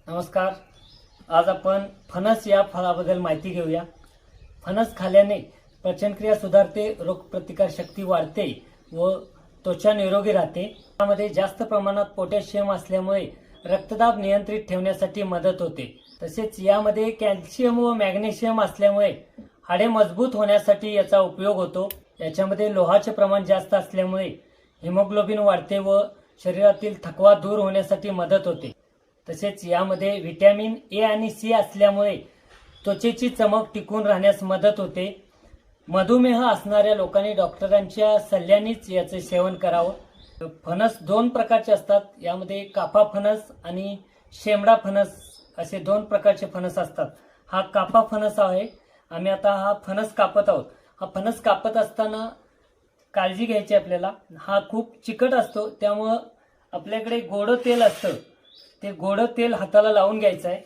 नमस्कार. आज आपण फणस या फळाबद्दल माहिती घेऊया. फणस खाल्याने पचनक्रिया सुधारते, रोगप्रतिकार शक्ती वाढते व त्वचा निरोगी राहते. यामध्ये जास्त प्रमाणात पोटॅशियम असल्यामुळे रक्तदाब नियंत्रित ठेवण्यासाठी मदत होते. तसेच यामध्ये कॅल्शियम व मॅग्नेशियम असल्यामुळे हाडे मजबूत होण्यासाठी याचा उपयोग होतो. याच्यामध्ये लोहाचे प्रमाण जास्त असल्यामुळे हिमोग्लोबिन वाढते व शरीरातील थकवा दूर होण्यासाठी मदत होते. तसेच यामध्ये व्हिटॅमिन ए आणि सी असल्यामुळे त्वचेची चमक टिकून राहण्यास मदत होते. मधुमेह असणाऱ्या लोकांनी डॉक्टरांच्या सल्ल्यानेच याचे सेवन करावं. फणस दोन प्रकारचे असतात. यामध्ये कापा फणस आणि शेमडा फणस असे दोन प्रकारचे फणस असतात. हा कापा फणस आहे. आम्ही आता हा फणस कापत आहोत. हा फणस कापत असताना काळजी घ्यायची आपल्याला. हा खूप चिकट असतो, त्यामुळं आपल्याकडे गोडं तेल असतं, ते गोडं तेल हाताला लावून घ्यायचं आहे.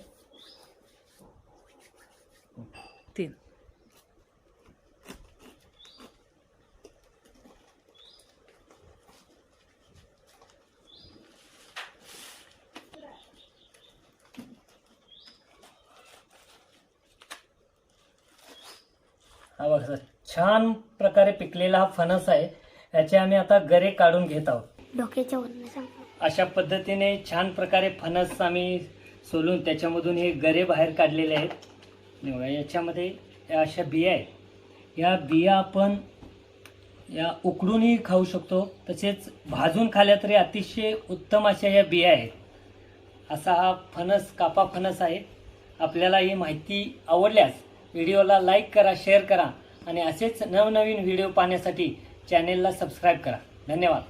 हा बघा, छान प्रकारे पिकलेला हा फणस आहे. याचे आम्ही आता गरे काढून घेत आहोत. डोक्याच्या वरनं सांग. अशा पद्धतीने छान प्रकारे फणस आम्ही सोलून त्याच्यामधून हे गरे बाहेर काढलेले आहेत. बघा, याच्यामध्ये या अशा बिया आहेत. या बिया आपण या उकडूनही खाऊ शकतो, तसेच भाजून खाल्ल्या तरी अतिशय उत्तम अशा या बिया आहेत. असा हा फणस, कापा फणस आहे. आपल्याला ही माहिती आवडल्यास व्हिडिओला लाईक करा, शेअर करा आणि असेच नवनवीन व्हिडिओ पाहण्यासाठी चॅनेलला सबस्क्राईब करा. धन्यवाद.